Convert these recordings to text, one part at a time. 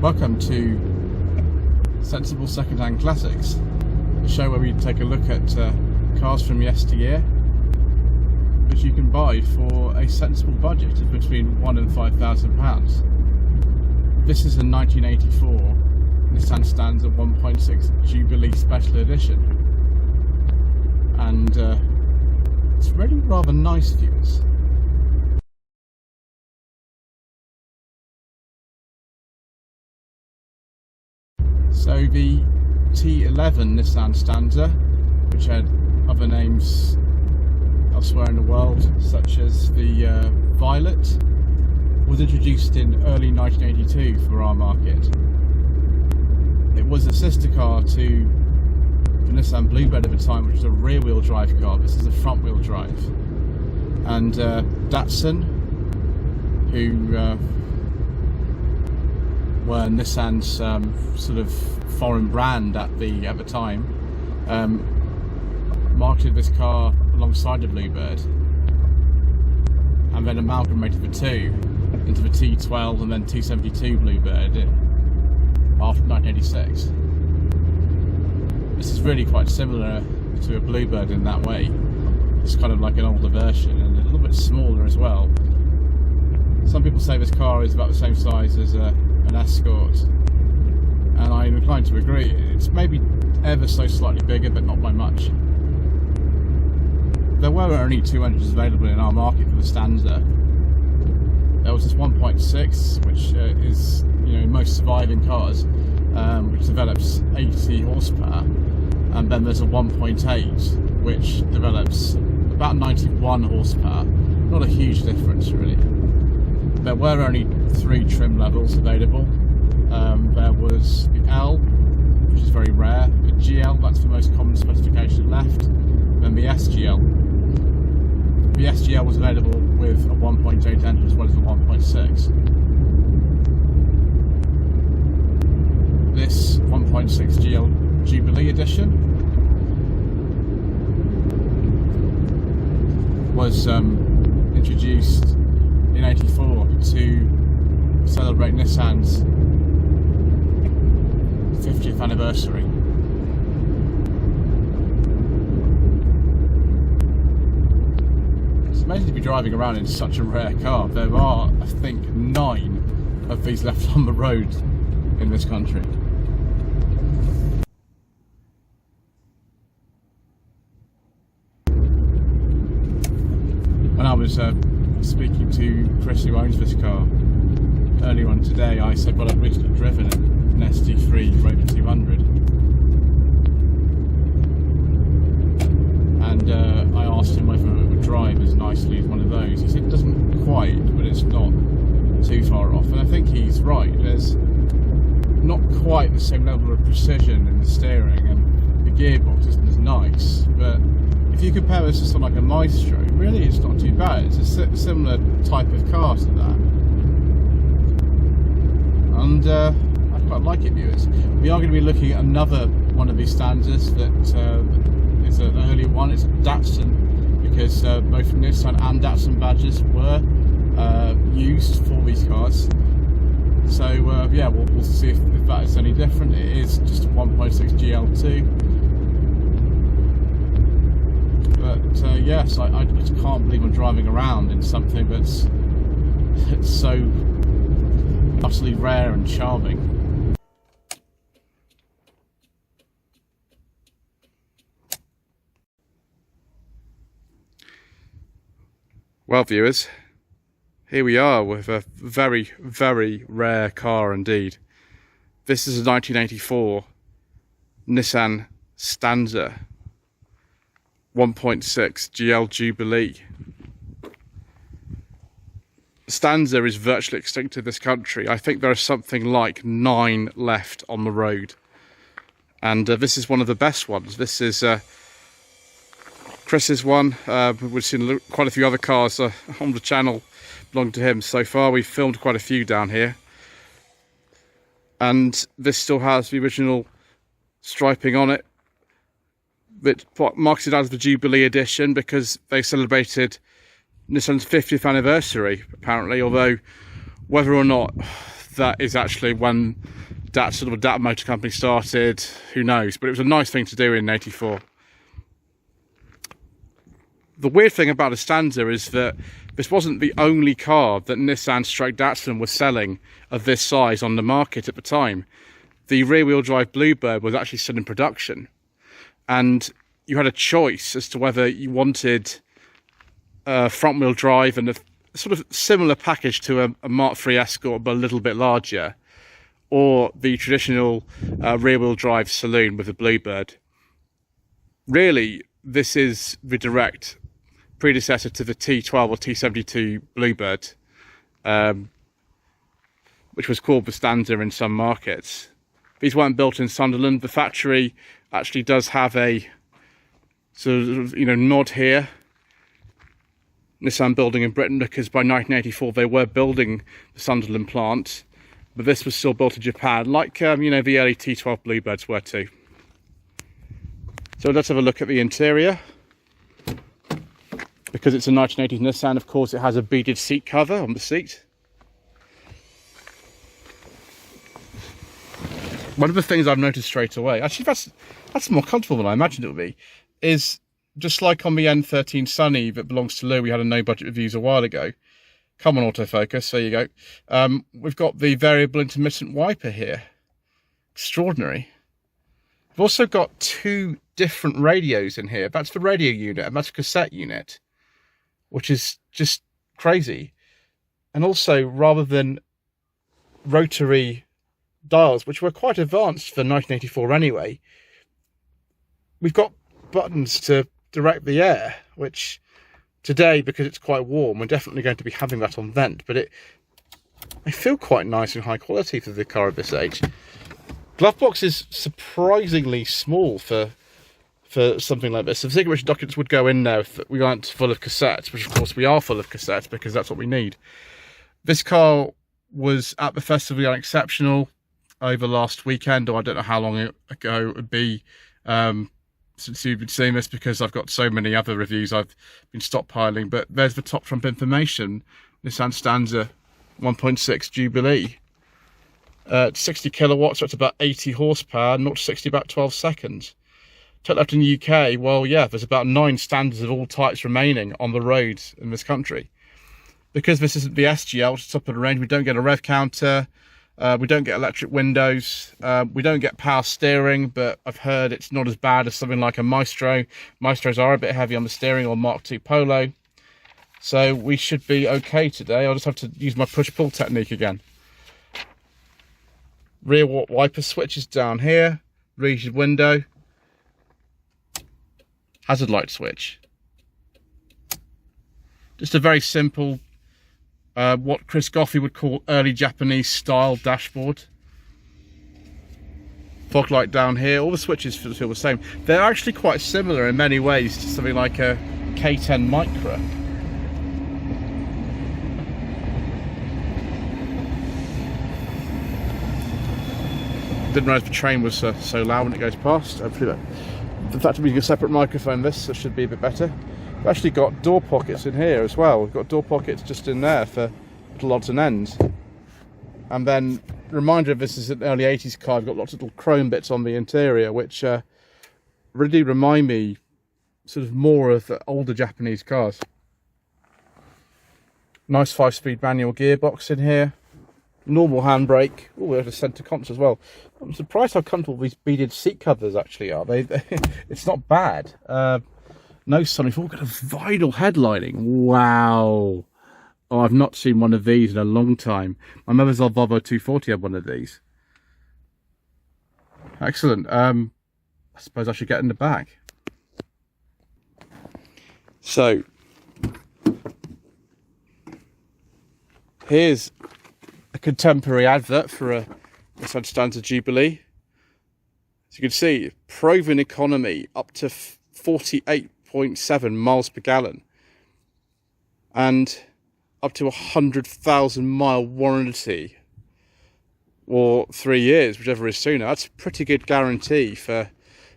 Welcome to Sensible Secondhand Classics, the show where we take a look at cars from yesteryear which you can buy for a sensible budget of between £1,000 and £5,000. This is a 1984 Nissan Stanza 1.6 Jubilee Special Edition, and it's really rather nice, viewers. So the T11 Nissan Stanza, which had other names elsewhere in the world, such as the Violet, was introduced in early 1982 for our market. It was a sister car to the Nissan Bluebird at the time, which was a rear-wheel drive car. This is a front-wheel drive. And Datsun, who were Nissan's sort of foreign brand at the time, marketed this car alongside the Bluebird, and then amalgamated the two into the T12 and then T72 Bluebird after 1986. This is really quite similar to a Bluebird in that way. It's kind of like an older version and a little bit smaller as well. Some people say this car is about the same size as an Escort, and I'm inclined to agree. It's maybe ever so slightly bigger, but not by much. There were only two engines available in our market for the Stanza. There was this 1.6, which is, most surviving cars, which develops 80 horsepower, and then there's a 1.8, which develops about 91 horsepower. Not a huge difference, really. There were only three trim levels available. There was the L, which is very rare, the GL, that's the most common specification left, then the SGL. The SGL was available with a 1.8 engine as well as the 1.6. This 1.6 GL Jubilee Edition was introduced in '84 to celebrate Nissan's 50th anniversary. It's amazing to be driving around in such a rare car. There are, I think, 9 of these left on the road in this country. When I was speaking to Chris, who owns this car, earlier on today, I said, well, I've recently driven an SD3 Rover 200, and I asked him whether it would drive as nicely as one of those. He said it doesn't quite, but it's not too far off, and I think he's right. There's not quite the same level of precision in the steering, and the gearbox isn't as nice, but if you compare this to something like a Maestro, really it's not too bad. It's a similar type of car to that. And I quite like it, viewers. We are going to be looking at another one of these Stanzas that is an earlier one. It's a Datsun, because both Nissan and Datsun badges were used for these cars. So yeah, we'll see if that is any different. It is just a 1.6 GL2. But yes, I just can't believe I'm driving around in something that's so utterly rare and charming. Well, viewers, here we are with a very, very rare car indeed. This is a 1984 Nissan Stanza 1.6 GL Jubilee. Stanza is virtually extinct in this country. I think there are something like 9 left on the road, and this is one of the best ones. This is Chris's one. We've seen quite a few other cars on the channel belong to him. So far we've filmed quite a few down here, and this still has the original striping on it. It's marketed as the Jubilee Edition because they celebrated Nissan's 50th anniversary, apparently, although whether or not if that is actually when Datsun or Datsun Motor Company started, who knows, but it was a nice thing to do in '84. The weird thing about a Stanza is that this wasn't the only car that Nissan / Datsun was selling of this size on the market at the time. The rear-wheel drive Bluebird was actually still in production, and you had a choice as to whether you wanted front-wheel drive and a sort of similar package to a Mark III Escort but a little bit larger, or the traditional rear-wheel drive saloon with the Bluebird. Really, this is the direct predecessor to the T12 or T72 Bluebird, which was called the Stanza in some markets. These weren't built in Sunderland. The factory actually does have a sort of, nod here. Nissan building in Britain, because by 1984 they were building the Sunderland plant, but this was still built in Japan, like the early T12 Bluebirds were too. So let's have a look at the interior. Because it's a 1980s Nissan, of course, it has a beaded seat cover on the seat. One of the things I've noticed straight away, actually that's more comfortable than I imagined it would be, is just like on the N13 Sunny that belongs to Lou, we had a no budget reviews a while ago. Come on, autofocus, there you go. We've got the variable intermittent wiper here. Extraordinary. We've also got two different radios in here. That's the radio unit and that's the cassette unit, which is just crazy. And also, rather than rotary dials, which were quite advanced for 1984 anyway, we've got buttons to direct the air, which today, because it's quite warm, we're definitely going to be having that on vent, but I feel quite nice and high quality for the car of this age. Glove box is surprisingly small for something like this. The configuration documents would go in there if we aren't full of cassettes, which of course we are full of cassettes because that's what we need. This car was at the Festival of Exceptional over last weekend, or I don't know how long ago it would be since you've been seeing this, because I've got so many other reviews I've been stockpiling. But there's the top trump information. Nissan Stanza 1.6 Jubilee. 60 kilowatts, so it's about 80 horsepower, 0 to 60 about 12 seconds. Take left in the UK, well, yeah, there's about 9 Stanzas of all types remaining on the roads in this country. Because this isn't the SGL, which is top of the range, we don't get a rev counter, we don't get electric windows, we don't get power steering, but I've heard it's not as bad as something like a Maestro. Maestros are a bit heavy on the steering, or Mark II Polo. So we should be okay today. I'll just have to use my push-pull technique again. Rear wiper switches down here, rear window, hazard light switch. Just a very simple, what Chris Goffey would call early Japanese style dashboard. Fog light down here. All the switches feel the same. They're actually quite similar in many ways to something like a K10 Micra. Didn't realise the train was so loud when it goes past. Hopefully the fact of using a separate microphone, this should be a bit better. We've actually got door pockets in here as well. We've got door pockets just in there for little odds and ends. And then, reminder of this is an early 80s car. We've got lots of little chrome bits on the interior, which really remind me sort of more of older Japanese cars. Nice 5-speed manual gearbox in here. Normal handbrake. Oh, we have a centre console as well. I'm surprised how comfortable these beaded seat covers actually are. It's not bad. No sunroof. We've got a vinyl headlining. Wow. Oh, I've not seen one of these in a long time. My mother's old Volvo 240 had one of these. Excellent. I suppose I should get in the back. So, here's a contemporary advert for a Datsun Stanza Jubilee. As you can see, proven economy up to 48.7 miles per gallon and up to 100,000 mile warranty, or 3 years, whichever is sooner. That's a pretty good guarantee for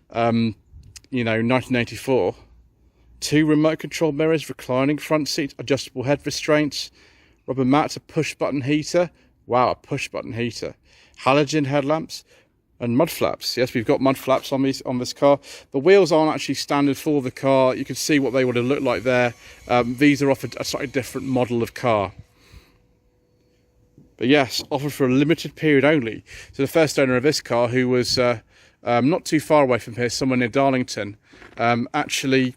1984. 2 remote control mirrors, reclining front seat, adjustable head restraints, rubber mats, a push button heater, Wow, a push button heater. Halogen headlamps and mud flaps. Yes, we've got mud flaps on this car. The wheels aren't actually standard for the car. You can see what they would have looked like there. These are offered a slightly different model of car. But yes, offered for a limited period only. So the first owner of this car, who was not too far away from here, somewhere near Darlington, actually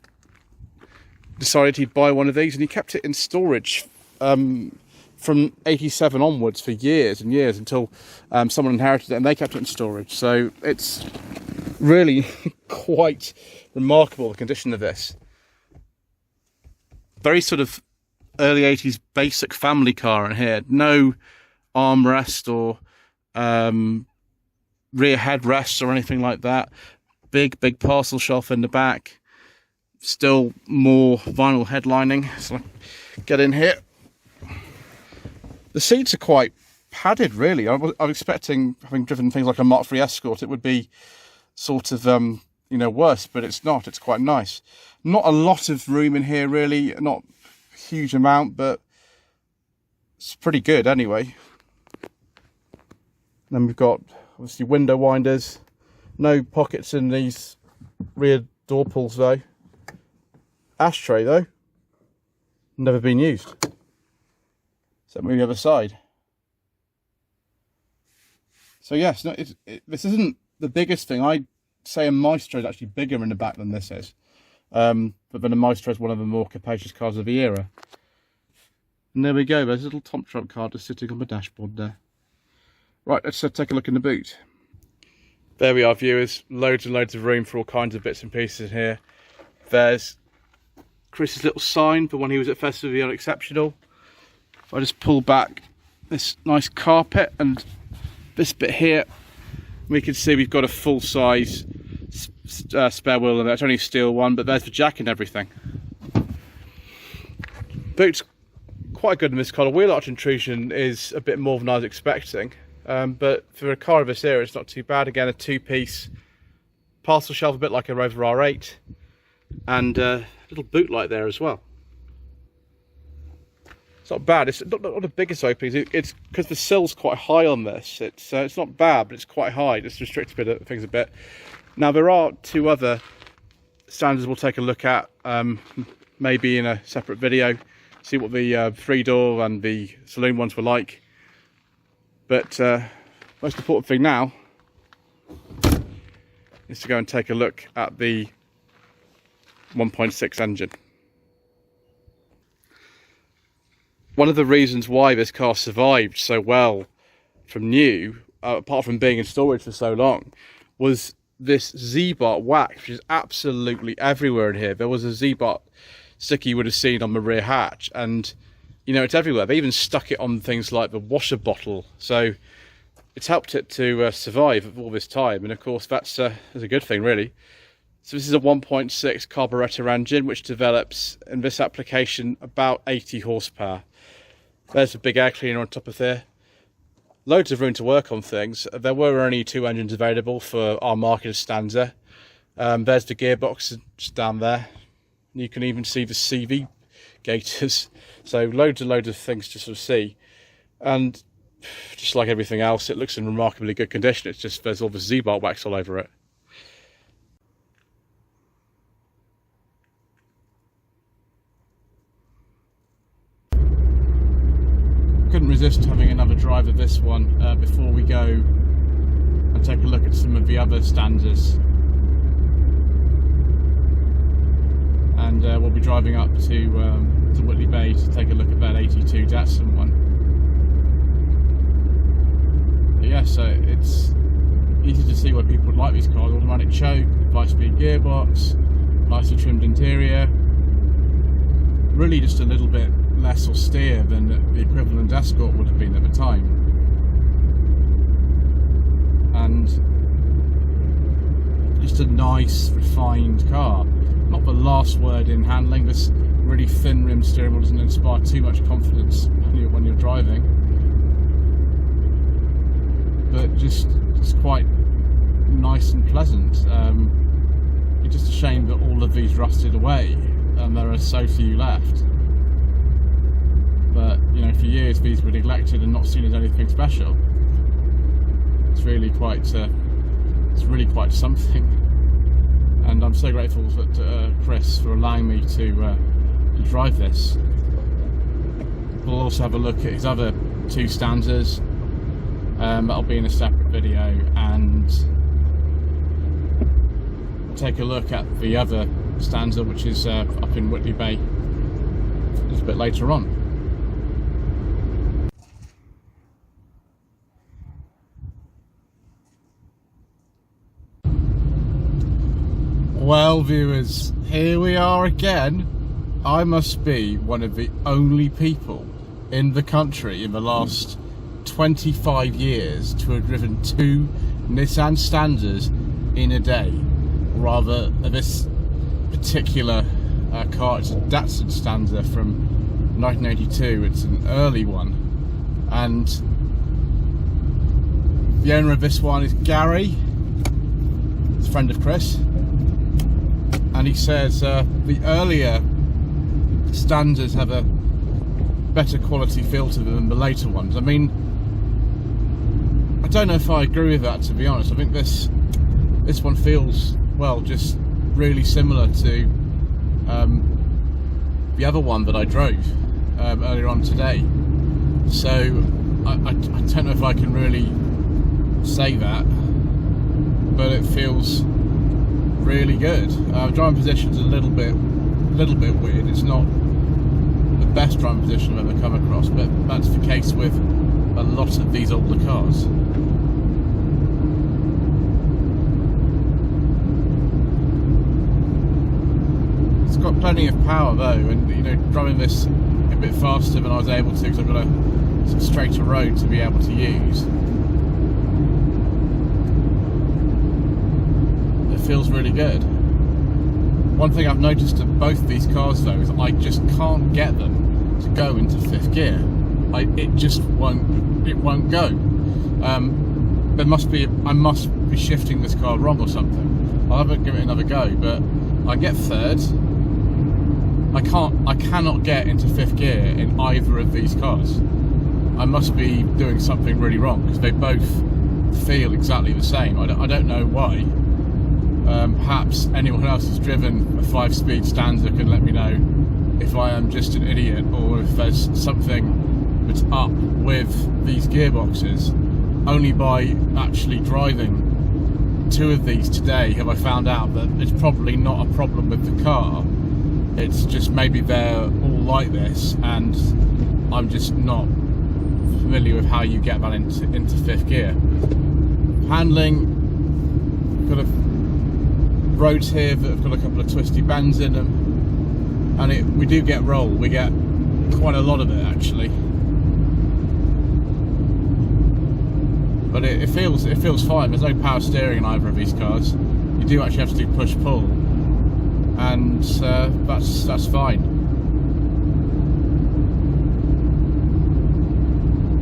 decided he'd buy one of these, and he kept it in storage from 87 onwards for years and years, until someone inherited it and they kept it in storage. So it's really quite remarkable, the condition of this. Very sort of early 80s basic family car in here. No armrest or rear headrests or anything like that. Big parcel shelf in the back. Still more vinyl headlining. So I get in here. The seats are quite padded, really. I was expecting, having driven things like a Mark III Escort, it would be sort of, you know, worse, but it's not. It's quite nice. Not a lot of room in here, really. Not a huge amount, but it's pretty good anyway. Then we've got, obviously, window winders. No pockets in these rear door pulls, though. Ashtray, though. Never been used. So move the other side. So yes, no, this isn't the biggest thing. I'd say a Maestro is actually bigger in the back than this is. But then a Maestro is one of the more capacious cars of the era. And there we go, there's a little top trump car just sitting on the dashboard there. Right, let's take a look in the boot. There we are, viewers. Loads and loads of room for all kinds of bits and pieces in here. There's Chris's little sign for when he was at Festival of the Unexceptional. If I just pull back this nice carpet and this bit here, we can see we've got a full-size spare wheel in there. It's only a steel one, but there's the jack and everything. Boot's quite good in this car. The wheel arch intrusion is a bit more than I was expecting, but for a car of this era, it's not too bad. Again, a two-piece parcel shelf, a bit like a Rover R8, and a little boot light there as well. It's not bad. It's not the biggest openings. It's because the sill's quite high on this. It's not bad, but it's quite high. Just restricts things a bit. Now there are two other Stanzas we'll take a look at, maybe in a separate video. See what the 3-door and the saloon ones were like. But most important thing now is to go and take a look at the 1.6 engine. One of the reasons why this car survived so well from new, apart from being in storage for so long, was this Z-Bar wax, which is absolutely everywhere in here. There was a Z-Bar sticker you would have seen on the rear hatch, and you know, it's everywhere. They even stuck it on things like the washer bottle, so it's helped it to survive all this time. And of course, that's a good thing, really. So this is a 1.6 carburetor engine, which develops in this application about 80 horsepower. There's a big air cleaner on top of there. Loads of room to work on things. There were only 2 engines available for our market of Stanza. There's the gearbox just down there. You can even see the CV gators. So loads and loads of things to sort of see. And just like everything else, it looks in remarkably good condition. It's just there's all the Z-Bar wax all over it. Couldn't resist having another drive of this one before we go and take a look at some of the other Stanzas. And we'll be driving up to Whitley Bay to take a look at that 82 Datsun one. But yeah, so it's easy to see why people would like these cars. Automatic choke, 5-speed gearbox, nicely trimmed interior. Really just a little bit less austere than the equivalent Escort would have been at the time. And just a nice, refined car. Not the last word in handling. This really thin rim steering wheel doesn't inspire too much confidence when you're driving. But just it's quite nice and pleasant. It's just a shame that all of these rusted away and there are so few left. but you know, for years these were neglected and not seen as anything special. It's really quite something, and I'm so grateful to Chris for allowing me to drive this. We'll also have a look at his other two Stanzas. That'll be in a separate video, and take a look at the other Stanza, which is up in Whitley Bay, a little bit later on. Well, viewers, here we are again. I must be one of the only people in the country in the last 25 years to have driven two Nissan Stanzas in a day. Rather, this particular car, it's a Datsun Stanza from 1982. It's an early one, and the owner of this one is Gary. It's a friend of Chris, and he says the earlier Stanzas have a better quality feel to them than the later ones. I mean, I don't know if I agree with that, to be honest. I think this one feels, well, just really similar to the other one that I drove earlier on today. So I don't know if I can really say that, but it feels really good. Driving position's a little bit weird. It's not the best driving position I've ever come across, but that's the case with a lot of these older cars. It's got plenty of power though, and you know, driving this a bit faster than I was able to, because I've got a sort of straighter road to be able to use. It feels really good. One thing I've noticed of both these cars though is I just can't get them to go into fifth gear. It just won't go. There must be, I must be shifting this car wrong or something. I'll have to give it another go, but I get third. I cannot get into fifth gear in either of these cars. I must be doing something really wrong, because they both feel exactly the same. I don't know why. Perhaps anyone else who's driven a 5-speed Stanza can let me know if I am just an idiot, or if there's something that's up with these gearboxes. Only by actually driving two of these today have I found out that it's probably not a problem with the car. It's just maybe they're all like this, and I'm just not familiar with how you get that into fifth gear. Handling, got a roads here that have got a couple of twisty bends in them, and we do get roll. We get quite a lot of it actually, but it feels fine. There's no power steering in either of these cars. You do actually have to do push-pull, and that's fine.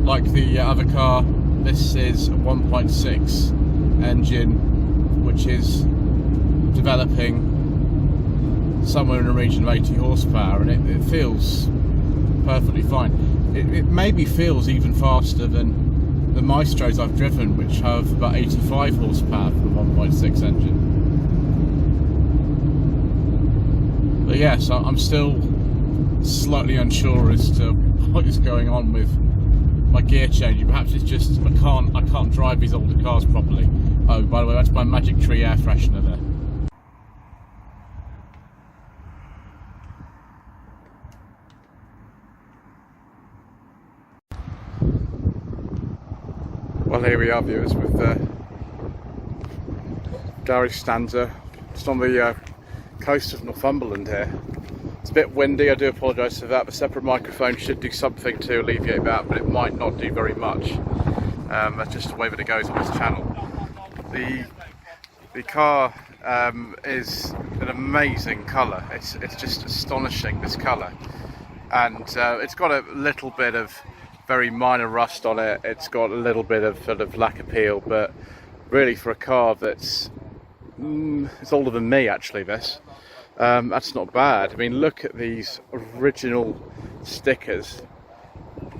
Like the other car, this is a 1.6 engine, which is developing somewhere in the region of 80 horsepower, and it feels perfectly fine. It maybe feels even faster than the Maestros I've driven, which have about 85 horsepower for the 1.6 engine. But yes, I'm still slightly unsure as to what is going on with my gear changing. Perhaps it's just I can't drive these older cars properly. Oh, by the way, that's my Magic Tree air freshener there. Well, here we are, viewers, with Gary's Stanza, just on the coast of Northumberland here. It's a bit windy, I do apologise for that. The separate microphone should do something to alleviate that, but it might not do very much. That's just the way that it goes on this channel. The car is an amazing colour. It's just astonishing, this colour, and it's got a little bit of very minor rust on it. It's got a little bit of sort of lack appeal, but really for a car that's it's older than me actually, this that's not bad. I mean, look at these original stickers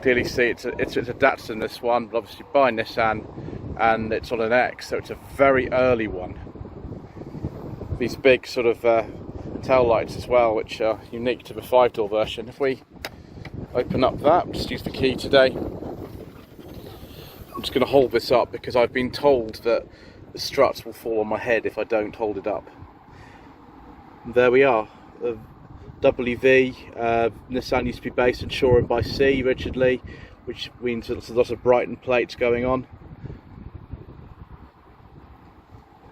Clearly see it's a Datsun, this one, but obviously by Nissan, and it's on an X, so it's a very early one. These big sort of tail lights as well, which are unique to the 5-door version. If we open up that, just use the key today. I'm just going to hold this up because I've been told that the struts will fall on my head if I don't hold it up. And there we are. WV, Nissan used to be based in Shoreham by Sea originally, which means there's a lot of Brighton plates going on.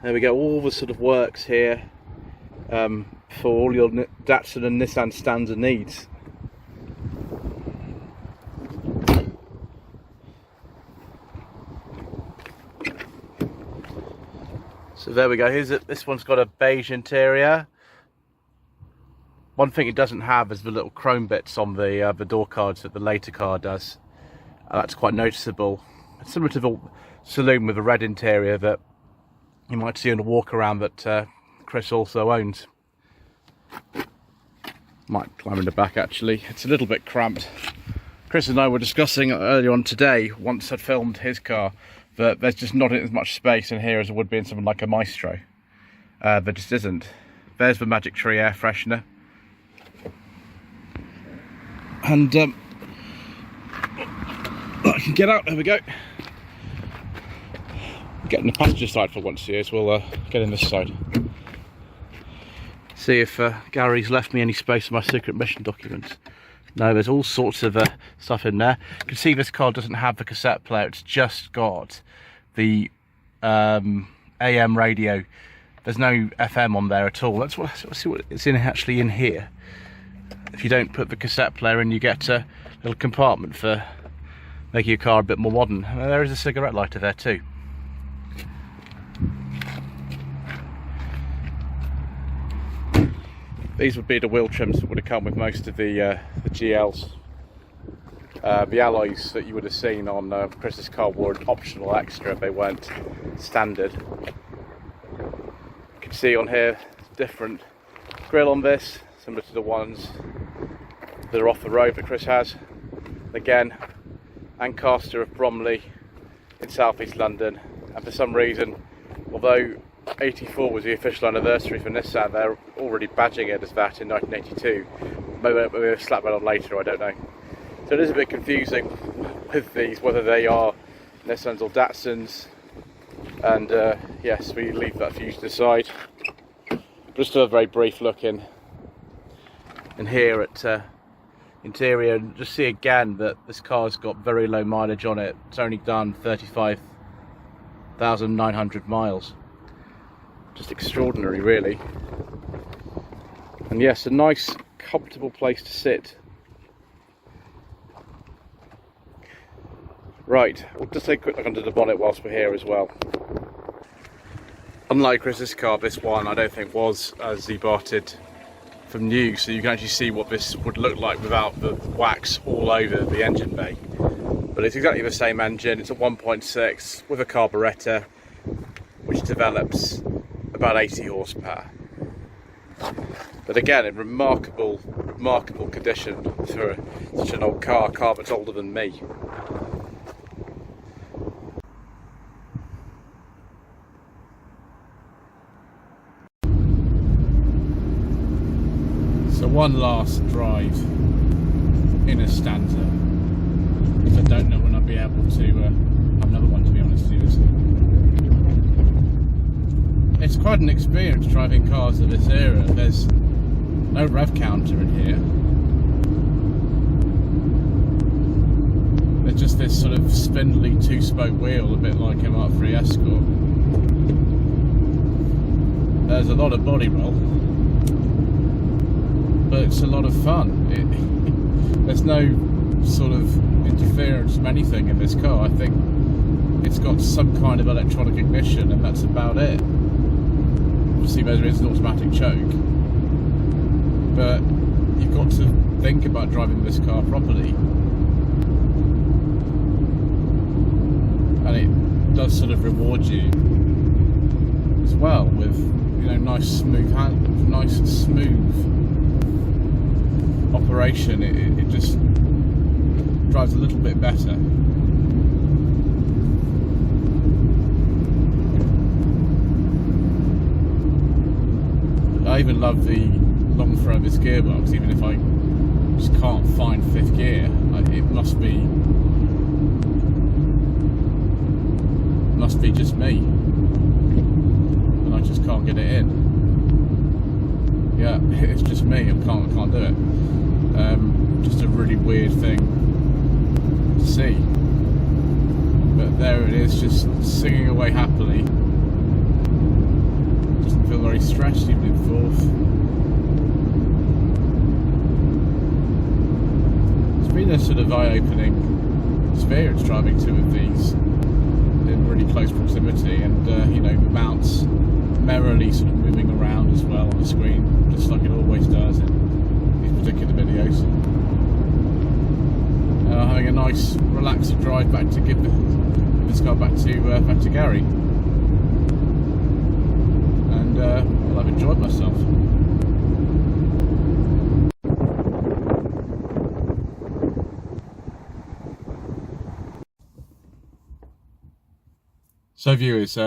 There we go, all the sort of works here for all your Datsun and Nissan Stanza needs. So there we go, this one's got a beige interior. One thing it doesn't have is the little chrome bits on the door cards that the later car does. That's quite noticeable. It's similar to the saloon with a red interior that you might see on a walk around that Chris also owns. Might climb in the back actually. It's a little bit cramped. Chris and I were discussing earlier on today, once I'd filmed his car, that there's just not as much space in here as there would be in something like a Maestro. There just isn't. There's the Magic Tree air freshener. And I can get out, there we go. Get in the passenger side for once here, so we'll get in this side. See if Gary's left me any space for my secret mission documents. No, there's all sorts of stuff in there. You can see this car doesn't have the cassette player, it's just got the AM radio. There's no FM on there at all. Let's see what it's actually in here. If you don't put the cassette player in, you get a little compartment for making your car a bit more modern. And there is a cigarette lighter there too. These would be the wheel trims that would have come with most of the GLs. The alloys that you would have seen on Chris's car were an optional extra, they weren't standard. You can see on here, different grille on this, similar to the ones that are off the road that Chris has. Again, Ancaster of Bromley in southeast London, and for some reason, although 84 was the official anniversary for Nissan, they're already badging it as that in 1982. Maybe they'll slap that on later, I don't know. So it is a bit confusing with these, whether they are Nissans or Datsuns, and yes, we leave that for you to decide. Just a very brief look in here at interior, and just see again that this car's got very low mileage on it. It's only done 35,900 miles. Just extraordinary, really. And yes, a nice comfortable place to sit. Right, we'll just take a quick look under the bonnet whilst we're here as well. Unlike Chris's car, this one I don't think was as debarted from new, so you can actually see what this would look like without the wax all over the engine bay. But it's exactly the same engine. It's a 1.6 with a carburettor, which develops about 80 horsepower. But again, in remarkable condition for such an old car that's older than me. So one last drive in a Stanza. I don't know when I'll be able to have another one, to be honest with you. It's quite an experience driving cars of this era. There's no rev counter in here. There's just this sort of spindly two-spoke wheel, a bit like a Mark III Escort. There's a lot of body roll, but it's a lot of fun. There's no sort of interference from anything in this car. I think it's got some kind of electronic ignition, and that's about it. Obviously there is an automatic choke, but you've got to think about driving this car properly, and it does sort of reward you as well with, you know, nice smooth operation. It just drives a little bit better. I even love the long throw of this gearbox, even if I just can't find fifth gear. It must be just me, and I just can't get it in. Yeah, it's just me. I can't do it. Just a really weird thing to see. But there it is, just singing away happily. Doesn't feel very stressed even in fourth. It's been a sort of eye-opening experience driving two of these in really close proximity, and you know, the mounts merrily sort of moving around as well on the screen, just like it always does in these particular videos. Having a nice relaxing drive back to give this car back to Gary, and well, I've enjoyed myself. So viewers,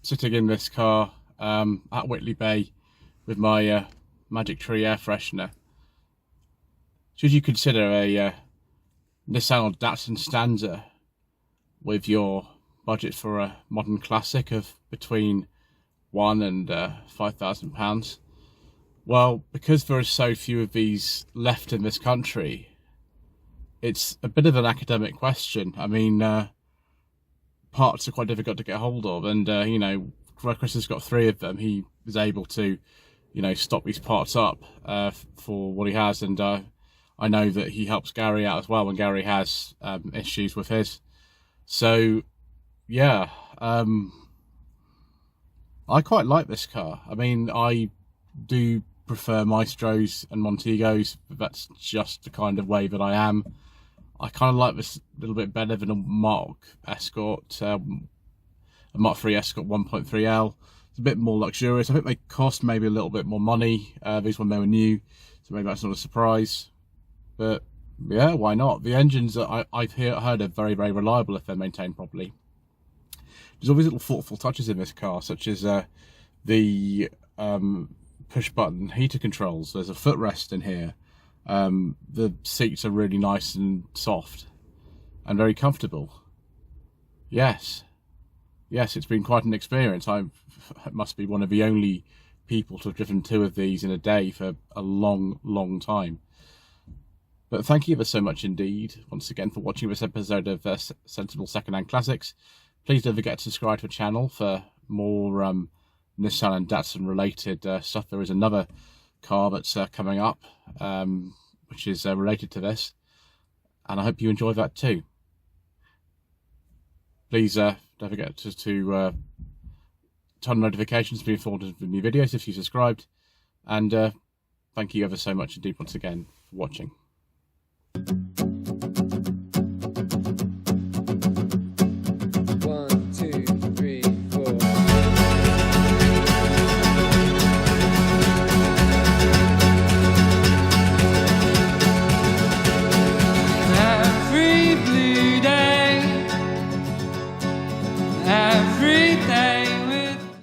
sitting in this car at Whitley Bay with my Magic Tree air freshener. Should you consider a Nissan or Datsun Stanza with your budget for a modern classic of between £1,000 and £5,000? Well, because there are so few of these left in this country, it's a bit of an academic question. I mean, parts are quite difficult to get hold of, and you know, Chris has got 3 of them. He was able to, you know, stock these parts up for what he has, and I know that he helps Gary out as well when Gary has issues with his. So yeah, I quite like this car. I mean, I do prefer Maestros and Montegos, but that's just the kind of way that I am. I kind of like this a little bit better than a Mark Escort, a Mark 3 Escort 1.3L. It's a bit more luxurious. I think they cost maybe a little bit more money, these when they were new, so maybe that's not a surprise. But yeah, why not? The engines that I've heard are very, very reliable if they're maintained properly. There's always little thoughtful touches in this car, such as the push button heater controls. There's a footrest in here. The seats are really nice and soft and very comfortable. Yes, it's been quite an experience. I must be one of the only people to have driven 2 of these in a day for a long time. But thank you ever so much indeed, once again, for watching this episode of Sensible Secondhand Classics. Please don't forget to subscribe to the channel for more Nissan and Datsun related stuff. There is another car that's coming up, which is related to this, and I hope you enjoy that too. Please don't forget to turn on notifications to be informed of new videos if you subscribed, and thank you ever so much indeed once again for watching.